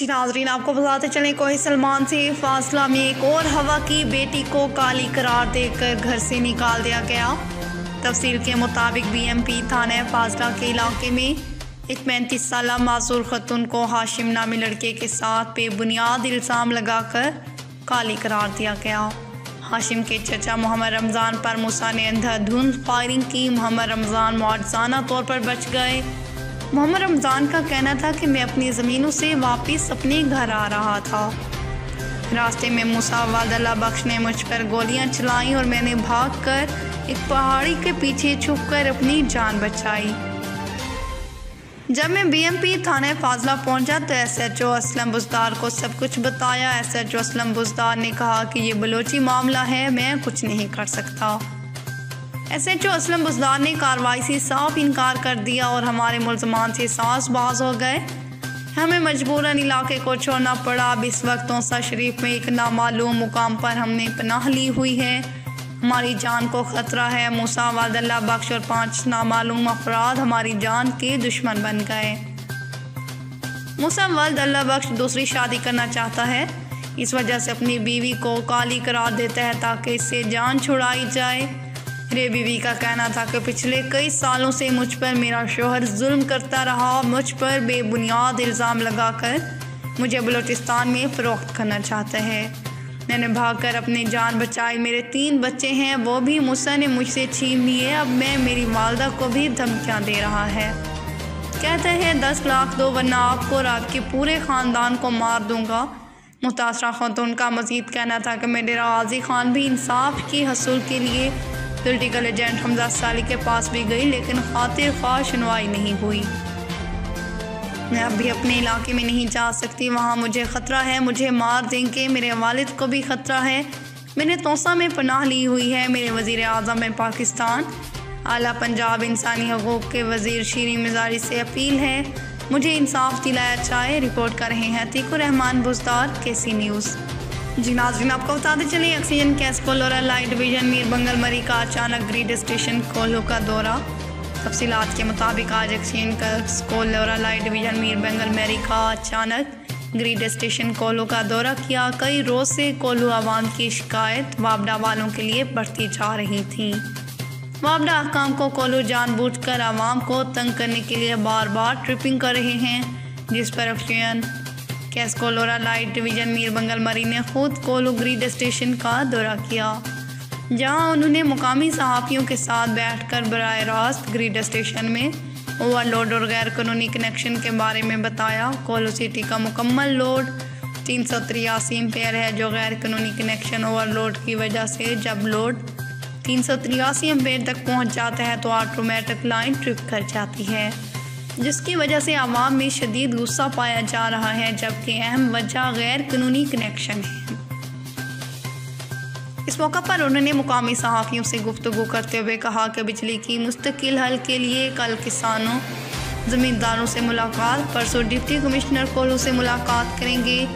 जी नाजरीन, आपको बताते चलें कोई सलमान से फासला में एक और हवा की बेटी को काली करार देकर घर से निकाल दिया गया। तफसील के मुताबिक बीएमपी थाना फासला के इलाके में एक 35 साला मासूर खतून को हाशिम नामी लड़के के साथ बेबुनियाद इल्ज़ाम लगाकर काली करार दिया गया। हाशिम के चचा मोहम्मद रमज़ान पर मूसा ने अंधाधुंध फायरिंग की। मोहम्मद रमज़ान मुआवजाना तौर पर बच गए। मोहम्मद रमज़ान का कहना था कि मैं अपनी ज़मीनों से वापस अपने घर आ रहा था। रास्ते में मूसा वादल्ला बख्श ने मुझ पर गोलियां चलाईं और मैंने भागकर एक पहाड़ी के पीछे छुपकर अपनी जान बचाई। जब मैं बीएमपी थाना फाजला पहुंचा तो एसएचओ असलम बुज़दार को सब कुछ बताया। एसएचओ असलम बुज़दार ने कहा कि ये बलोची मामला है, मैं कुछ नहीं कर सकता। एसएचओ असलम बुज़दार ने कार्रवाई से साफ इनकार कर दिया और हमारे मुल्ज़मान से साज़बाज हो गए। हमें मजबूरन इलाके को छोड़ना पड़ा। अब इस वक्त तौसा शरीफ में एक नामालूम मुकाम पर हमने पनाह ली हुई है। हमारी जान को ख़तरा है। मूसा वादल्ला बख्श और 5 नामालूम अफराद हमारी जान के दुश्मन बन गए। मूसा वादल्ला बख्श दूसरी शादी करना चाहता है, इस वजह से अपनी बीवी को काली करार देता है ताकि इससे जान छुड़ाई जाए। मेरे बीवी का कहना था कि पिछले कई सालों से मुझ पर मेरा शोहर जुल्म करता रहा, मुझ पर बेबुनियाद इल्ज़ाम लगाकर मुझे बलूचिस्तान में फ़रोख्त करना चाहता है। मैंने भागकर अपनी जान बचाई। मेरे 3 बच्चे हैं, वो भी मूसा ने मुझसे छीन लिए। अब मैं मेरी वालदा को भी धमकियां दे रहा है। कहते हैं 10 लाख दो वरना आपको और आपके पूरे ख़ानदान को मार दूंगा। मुतासरा खातून का मज़ीद कहना था कि मेरे गाजी खान भी इंसाफ की हसूल के लिए पॉलिटिकल एजेंट हमजा साली के पास भी गई, लेकिन खातिर ख्वाह सुनवाई नहीं हुई। मैं अब भी अपने इलाके में नहीं जा सकती, वहाँ मुझे ख़तरा है, मुझे मार देंगे। मेरे वालिद को भी ख़तरा है। मैंने तौसा में पनाह ली हुई है। मेरे वज़ीर आज़म में पाकिस्तान आला पंजाब इंसानी हकूक़ के वज़ीर शीरीन मिज़ारी से अपील है, मुझे इंसाफ दिलाया जाए। रिपोर्ट कर रहे हैं अतीकुर रहमान बुज़दार, केसी न्यूज़। जी नाज़रीन, आपको बताते चलें ऑक्सीजन गैस कोलोरा लाइट डिवीज़न मीर बंगल मरी का अचानक ग्रिड स्टेशन कोल्हू का दौरा। तफसीलात के मुताबिक आज ऑक्सीजन गैस कोलोरा लाइट डिवीज़न मीर बंगल मरी का अचानक ग्रिड स्टेशन कोल्हू का दौरा किया। कई रोज़ से कोल्हू आवाम की शिकायत वापडा वालों के लिए बढ़ती जा रही थी। वापडा हकाम को कोल्हू जानबूझकर आवाम को तंग करने के लिए बार बार ट्रिपिंग कर रहे हैं, जिस पर ऑक्सीजन गैस कोलोरा लाइट डिवीज़न मीर बंगल मरी ने खुद कोल्हू ग्रिड स्टेशन का दौरा किया, जहां उन्होंने मुकामी सहाफ़ियों के साथ बैठकर बराह रास्त ग्रिड स्टेशन में ओवरलोड और गैर कानूनी कनेक्शन के बारे में बताया। कोल्हू सिटी का मुकम्मल लोड 383 एम्पेयर है, जो गैर कानूनी कनेक्शन ओवरलोड की वजह से जब लोड 383 एम्पेयर तक पहुंच जाता है तो ऑटोमेटिक लाइन ट्रिप कर जाती है, जिसकी वजह से आवाम में शदीद गुस्सा पाया जा रहा है, जबकि अहम वजह गैर कानूनी कनेक्शन है। इस मौका पर उन्होंने मुकामी सहाफ़ियों से गुफ्तगू करते हुए कहा कि बिजली की मुस्तकिल हल के लिए कल किसानों ज़मींदारों से मुलाकात, परसों डिप्टी कमिश्नर कोल्हू से मुलाकात करेंगे।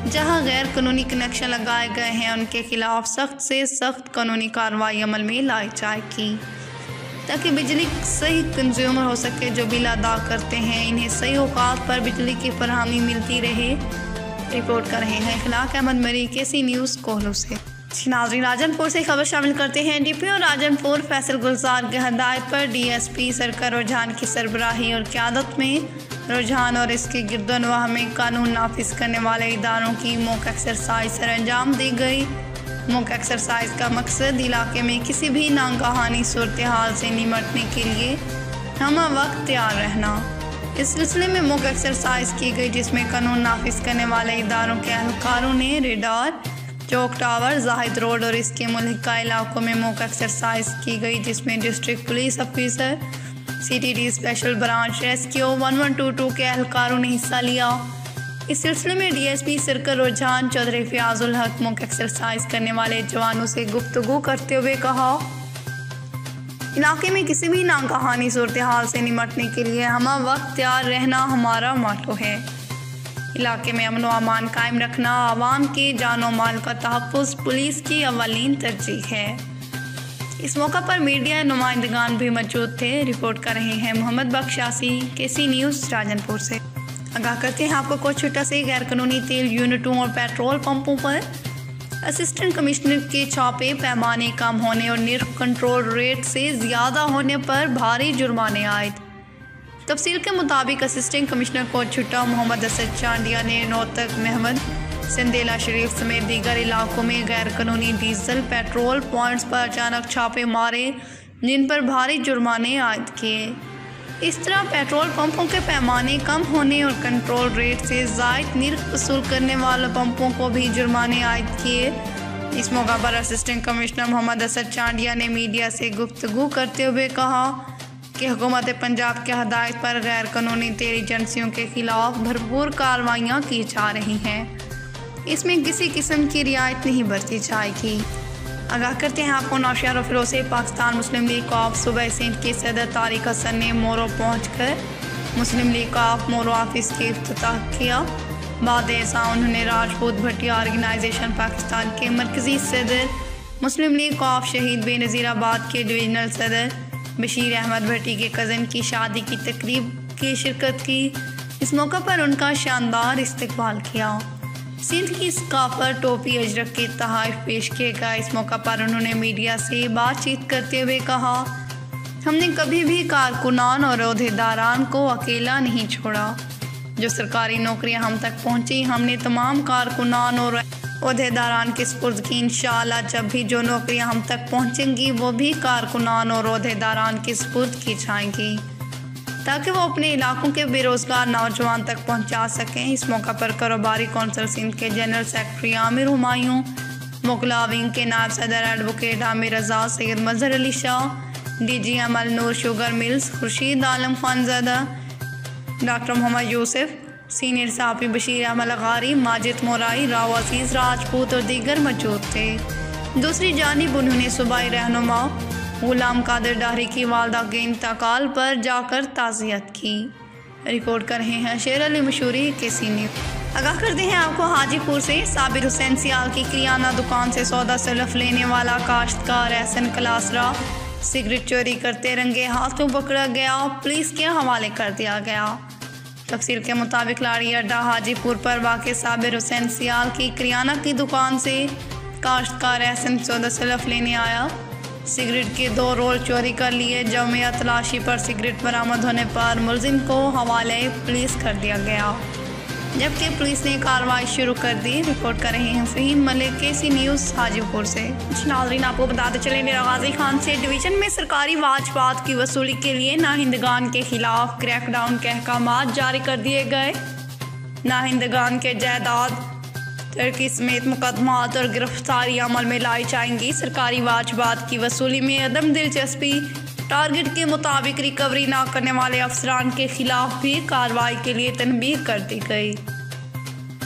जहां गैर कानूनी कनेक्शन लगाए गए हैं उनके खिलाफ सख्त से सख्त कानूनी कार्रवाई अमल में लाई जाएगी, ताकि बिजली सही कंज्यूमर हो सके। जो बिल अदा करते हैं इन्हें सही औकात पर बिजली की फरहमी मिलती रहे। रिपोर्ट कर रहे हैं इखलाक अहमद मरी, केसी न्यूज़ कोल्हू से। नाज़रीन, राजनपुर से खबर शामिल करते हैं। डीपीओ राजनपुर फैसल गुलजार की हदायत पर डीएसपी सरकार रुझान की सरबराही और क़यादत में रुझान और इसके गिरदोनवाह में कानून नाफिज करने वाले इदारों की मॉक एक्सरसाइज सर अंजाम दी गई। मॉक एक्सरसाइज का मकसद इलाके में किसी भी नागहानी सूरत हाल से निमटने के लिए हम वक्त तैयार रहना। इस सिलसिले में मॉक एक्सरसाइज की गई, जिसमें कानून नाफिज करने वाले इदारों के एहलकारों ने रेडार, चौक टावर, जाहिद रोड और इसके मुल्हिका इलाकों में मॉक एक्सरसाइज की गई, जिसमें district police officer, CTD special branch, rescue 1122 के एहलकारों ने हिस्सा लिया। इस सिलसिले में डीएसपी सरकार रुझान चौधरी फ़ियाज़ुल हक मॉक एक्सरसाइज करने वाले जवानों से गुफ्तगू करते हुए कहा, इलाके में किसी भी नागहानी सूरत हाल से निमटने के लिए हम वक्त तैयार रहना हमारा मोटो है। इलाके में अमन व अमान कायम रखना, आवाम के जानो माल का तहफ़्फ़ुज़ पुलिस की अवलीन तरजीह है। इस मौका पर मीडिया नुमाइंदगान भी मौजूद थे। रिपोर्ट कर रहे हैं मोहम्मद बख्शासी, केसी न्यूज़ राजनपुर से। आगाह करते हैं आपको कोचुटा से गैर कानूनी तेल यूनिटों और पेट्रोल पंपों पर असिस्टेंट कमिश्नर के छापे, पैमाने कम होने और निर्ख कंट्रोल रेट से ज़्यादा होने पर भारी जुर्माने आयद। तफसील के मुताबिक असिस्टेंट कमिश्नर कोचुटा मोहम्मद असद चांडिया ने नौतक, महमद, सिंदेला शरीफ समेत दीगर इलाकों में गैर कानूनी डीजल पेट्रोल पॉइंट्स पर अचानक छापे मारे, जिन पर भारी जुर्माने आयद किए। इस तरह पेट्रोल पंपों के पैमाने कम होने और कंट्रोल रेट से ज़ायद निर्ख वसूल करने वाले पंपों को भी जुर्माने आयद किए। इस मौका पर असिस्टेंट कमिश्नर मोहम्मद असद चांडिया ने मीडिया से गुफ्तगू करते हुए कहा कि हुकूमत पंजाब की हदायत पर गैर कानूनी तेल एजेंसियों के खिलाफ भरपूर कार्रवाइयाँ की जा रही हैं। इसमें किसी किस्म की रियायत नहीं बरती जाएगी। आगाह करते हैं आपको नौशहर फिरोज से पाकिस्तान मुस्लिम लीग ऑफ सूबाई सिंध के सदर तारिक हसन ने मोरो पहुंचकर मुस्लिम लीग ऑफ मोरो ऑफिस के इफ्तिताह किया। बाद ऐसा उन्होंने राजपूत भट्टिया ऑर्गेनाइजेशन पाकिस्तान के मरकज़ी सदर, मुस्लिम लीग ऑफ शहीद बेनज़ीराबाद के डिविजनल सदर बशीर अहमद भट्टी के कज़न की शादी की तकरीब की शिरकत की। इस मौका पर उनका शानदार इस्तकबाल किया। सिंध की स्काफ पर टोपी अजरक के तोहफ़े पेश किए गए। इस मौका पर उन्होंने मीडिया से बातचीत करते हुए कहा, हमने कभी भी कारकुनान और ओहदेदारान को अकेला नहीं छोड़ा। जो सरकारी नौकरियां हम तक पहुंची, हमने तमाम कारकुनान और ओहदेदारान के सुपुर्द की। इंशाअल्लाह जब भी जो नौकरियां हम तक पहुंचेंगी वो भी कारकुनान और ओहदेदारान के सुपुर्द की जाएंगी, ताकि वो अपने इलाकों के बेरोज़गार नौजवान तक पहुंचा सकें। इस मौका पर कारोबारी कौंसिल सिंध के general secretary Aamir Humayun, मुगला wing के नायब सदर एडवोकेट आमिर रजा, सैयद मजहर अली शाह, DG अमल नूर sugar mills Khurshid Alam Khanzada, doctor Mohammad Yusuf, senior सहाफ़ी बशीर अहमद अगारी, माजिद मोराई, राव अजीज़ राजपूत और दीगर मौजूद थे। दूसरी जानिब उन्होंने सूबाई रहनुमा गुलाम कादिर डाहरी की वालदा के इंतकाल पर जाकर ताज़ियत की। रिपोर्ट कर रहे हैं शेर अली मशहूरी के सीनियर। आगाह करते हैं आपको हाजीपुर से साबिर हुसैन सियाल की किराना दुकान से सौदा सलफ लेने वाला काश्तकार एहसन कलासरा सिगरेट चोरी करते रंगे हाथों पकड़ा गया, पुलिस के हवाले कर दिया गया। तफसील के मुताबिक लाड़ी अड्डा हाजीपुर पर वाक़ साबिर हुसैन सियाल की किराना की दुकान से काश्तकार एहसन सौदा सलफ लेने आया। सिगरेट के 2 रोल चोरी कर लिए। जमिया तलाशी पर सिगरेट बरामद होने पर मुलजिम को हवाले पुलिस कर दिया गया, जबकि पुलिस ने कार्रवाई शुरू कर दी। रिपोर्ट कर रहे हैं फ़हीम मलिक, KC न्यूज़ हाजीपुर से। नाज़रीन आपको बताते चले गाजी खान से डिवीज़न में सरकारी वाजबात की वसूली के लिए नाहिंदगान के खिलाफ क्रैकडाउन के अहकाम जारी कर दिए गए। नाहिंदगान के जायदाद तरकी समेत मुकदमात और गिरफ्तारी अमल में लाई जाएंगी। सरकारी वाजबात की वसूली में अदम दिलचस्पी, टारगेट के मुताबिक रिकवरी ना करने वाले अफसरान के खिलाफ भी कार्रवाई के लिए तनबीह कर दी गई।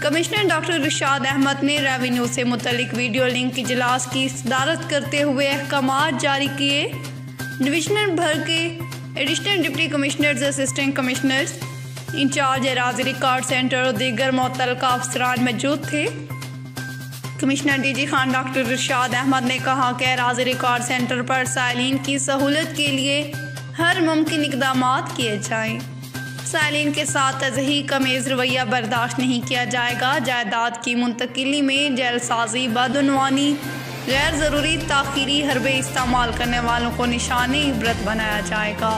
कमिश्नर डॉक्टर इरशाद अहमद ने रेवेन्यू से मुतल्लिक वीडियो लिंक इजलास की सदारत करते हुए अहकाम जारी किए। डिविजनल भर के additional deputy commissioners, assistant commissioners, incharge एराजी रिकॉर्ड सेंटर और दीगर मुतल्लिका अफसरान मौजूद थे। Commissioner DG Khan doctor Irshad Ahmad ने कहा कि एराजी रिकॉर्ड सेंटर पर साइलिन की सहूलत के लिए हर मुमकिन इक़दाम किए जाएँ। साइलिन के साथ तज़हीक कमेज़ रवैया बर्दाश्त नहीं किया जाएगा। जायदाद की मुंतकिली में जेलसाजी, बदउनवानी, गैर ज़रूरी ताख़ीरी हरबे इस्तेमाल करने वालों को निशाने इबरत बनाया जाएगा।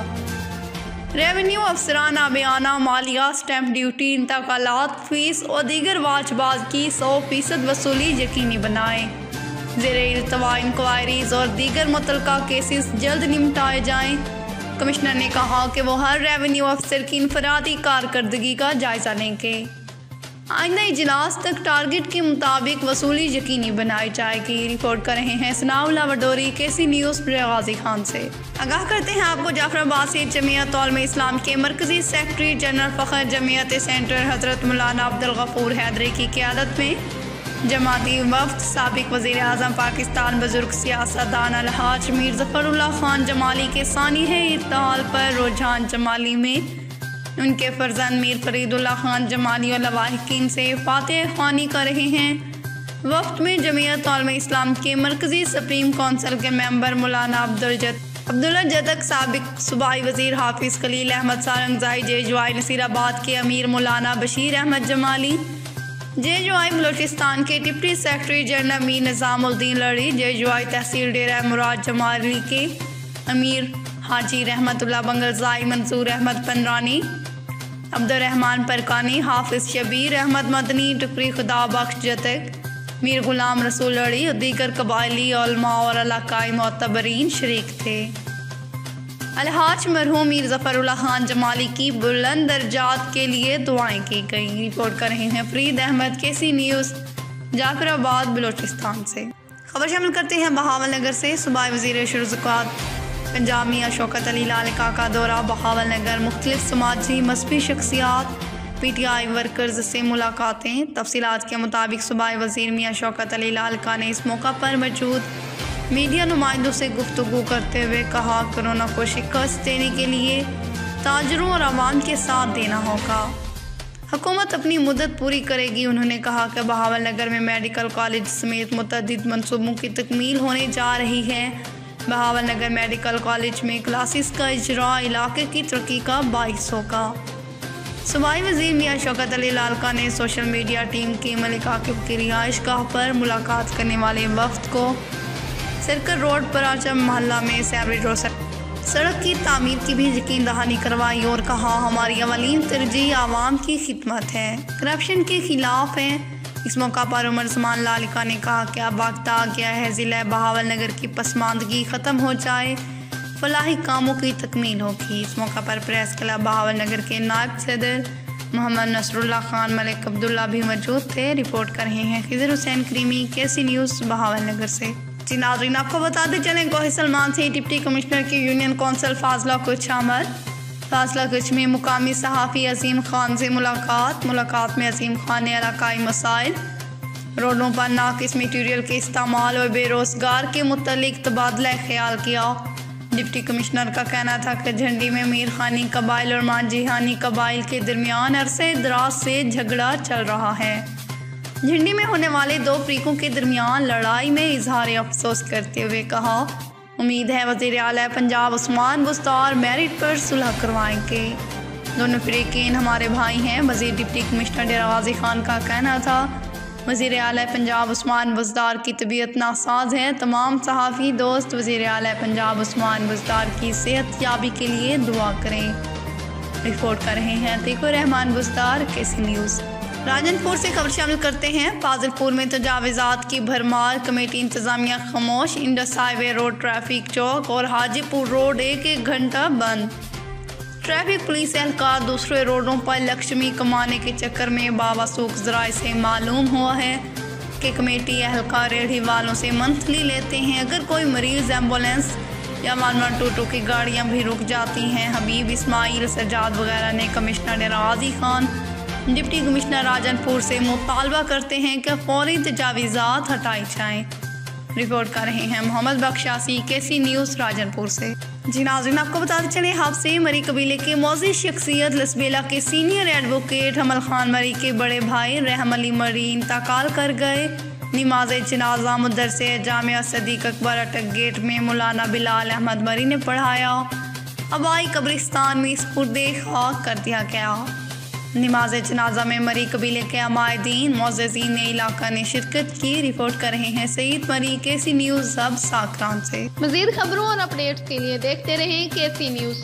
रेवेन्यू अफसरान आबियाना मालिया, स्टैम्प ड्यूटी, इंतकालात, फीस और दीगर वाजबात की 100% वसूली यकीनी बनाएँ। ज़ेरे इल्तवा इंक्वायरीज़ और दीगर मुतल्लिका केसेस जल्द निपटाए जाएँ। कमिश्नर ने कहा कि वो हर रेवेन्यू अफसर की इनफरादी कारकर्दगी का जायज़ा लेंगे। आइंदा इजलास तक टारगेट के मुताबिक वसूली यकीनी बनाई जाएगी। रिपोर्ट कर रहे हैं सनाउल्लाह वडोरी, KC न्यूज़ गाजी खान से। आगाह करते हैं आपको जाफराबाद से जमियत उलमा इस्लाम के मरकज़ी सेक्रेटरी जनरल फ़ख्र जमियत सेंटर हज़रत मौलाना अब्दुल गफूर हैदरी की क़यादत में जमाती वफ़द साबिक़ वज़ीर आज़म पाकिस्तान बुज़ुर्ग सियासतदान अलहाज मीर ज़फ़रुल्लाह खान जमाली के सानिह इर्तिहाल पर रुझान जमाली में उनके फ़र्जंद मीर फरीदुल्लाह खान जमाली और लवाहिकीन से फातिह ख़्वानी कर रहे हैं। वफ़द में जमियत उलमा इस्लाम के मरकज़ी सुप्रीम कौंसिल के मेंबर मौलाना अब्दुल अब्दुल्ला जदक, साबिक सूबाई वजीर हाफिज खलील अहमद सारंगजाई, जेजुआई नसीराबाद के अमीर मौलाना बशीर अहमद जमाली, जेजुआई बलोचिस्तान के deputy secretary general Mir Nizamuddin लड़ी, जेजुआई तहसील डेरा मुराद जमाली के अमीर हाजी रहमतुल्लाह बंगलजाई, मंसूर अहमद पनरानी, अब्दुर्रहमान परकानी, हाफिज शबीर अहमद मदनी, टुकरी खुदा बख्श जतक, मीर गुलाम रसूल लड़ी और दीगर कबायली उलमा और इलाकाई मोतबरीन शरीक थे। अलहाज मरहूम मीर ज़फ़रुल्लाह खान जमाली की बुलंद दर्जात के लिए दुआएं की गई। रिपोर्ट कर रहे हैं फरीद अहमद, KC न्यूज़, जाफराबाद, बलोचिस्तान से। खबर शामिल करते हैं बहावल नगर से। सूबाई वज़ीर शुरुज़ात पंजाब मियां शौकत अली लाल का दौरा बहावल नगर, मुख्तलिफ समाजी मजहबी शख्सियात, PTI वर्कर्स से मुलाकातें। तफसीलात के मुताबिक सूबाई वज़ीर मियां शौकत अली लाल ने इस मौका पर मौजूद मीडिया नुमाइंदों से गुफ्तगू करते हुए कहा, कोरोना को शिकस्त देने के लिए ताजरों और आवाम के साथ देना होगा। हुकूमत अपनी मुद्दत पूरी करेगी। उन्होंने कहा कि बहावल नगर में मेडिकल कॉलेज समेत मुतअद्दिद मनसूबों की तकमील होने जा रही है। बहावल नगर मेडिकल कॉलेज में क्लासेस का इजरा इलाके की तरक्की का बाइस होगा। सूबाई वज़ीर मियां शौकत अली लाल ने सोशल मीडिया टीम की मलिक आकिब की रिहाइश गाह पर मुलाकात करने वाले वफ्द को सर्कल रोड पर आचम मोहल्ला में सैवरेज रोड सड़क की तामीर की भी यकीन दहानी करवाई और कहा, हमारी अवलीन तरजीह आवाम की खिदमत है, करप्शन के खिलाफ है। इस मौका पर उमर उस्मान लालिका ने कहा कि अब वक्त आ गया है ज़िला बहावल नगर की पसमानदगी ख़त्म हो जाए, फलाही कामों की तकमील होगी। इस मौका पर प्रेस क्लब बहावल नगर के नायब सदर मोहम्मद नसरुल्लाह खान मलिक अब्दुल्ला भी मौजूद थे। रिपोर्ट कर रहे हैं Khizar Hussain Karimi, KC news, Bahawalnagar से। जी नाज़रीन, आपको बताते चलें गोहिर सलमान से डिप्टी कमिश्नर की यूनियन कौंसिल फाजला कुछ आमद। फाजला कुछ में मुकामी सहाफ़ी अजीम खान से मुलाकात में अजीम खान ने इलाकाई मसाइल, रोडों पर नाकिस मटीरियल के इस्तेमाल और बेरोज़गार के मुतल्लिक़ तबादला ख्याल किया। डिप्टी कमिश्नर का कहना था कि झंडी में मीर खानी कबाइल और मांझीहानी कबाइल के दरमियान अरसे दराज से झगड़ा चल रहा है। झंडी में होने वाले दो फरीकों के दरमियान लड़ाई में इजहार अफसोस करते हुए कहा, उम्मीद है वज़ीर आला पंजाब उस्मान बुज़दार मेरिट पर सुलह करवाएंगे। दोनों फरीकीन हमारे भाई हैं। वज़ीर डिप्टी कमिश्नर डेरा गाजी खान का कहना था, वज़ीर आला पंजाब उस्मान बुज़दार की तबीयत नासाज है। तमाम सहाफ़ी दोस्त वज़ीर आला पंजाब उस्मान बुज़दार की सेहत याबी के लिए दुआ करें। रिपोर्ट कर रहे हैं अतीकुर रहमान बुज़दार, KC न्यूज़। राजनपुर से खबर शामिल करते हैं। फाजिलपुर में तजावीज़ात की भरमार, कमेटी इंतज़ामिया खामोश। इंडस हाईवे रोड ट्रैफिक चौक और हाजीपुर रोड एक घंटा बंद। ट्रैफिक पुलिस एहलकार दूसरे रोडों पर लक्ष्मी कमाने के चक्कर में बावसूख ज़राए से मालूम हुआ है कि कमेटी एहलकार रेहड़ी वालों से मंथली लेते हैं। अगर कोई मरीज़, एम्बुलेंस या 1122 की गाड़ियां भी रुक जाती हैं। हबीब इस्माइल, सजाद वगैरह ने कमिश्नर डेरा गाजी खान, डिप्टी कमिश्नर राजनपुर से मुतालबा करते हैं कि फौरी तजावीज़ात हटाई जाएँ। रिपोर्ट कर रहे हैं मोहम्मद बख्शासी, KC न्यूज़, राजनपुर से। जी नाज़रीन, आपको बताते चले हादसे मरी कबीले के मौज़ी शख्सियत लसबेला के सीनियर एडवोकेट हमल खान मरी के बड़े भाई रहम अली मरी इंतकाल कर गए। नमाज जनाजा मदरसे जामिया सदीक अकबर अटक गेट में मौलाना बिलाल अहमद मरी ने पढ़ाया। अबाई कब्रिस्तान में सुपुर्दे खाक कर दिया गया। नमाज जनाजा में मरी कबीले के अमायदीन मोअज़्ज़िज़ीन इलाका ने शिरकत की। रिपोर्ट कर रहे हैं सईद मरी, KC न्यूज़, अब साकरान से। मज़ीद खबरों और अपडेट्स के लिए देखते रहें KC न्यूज़।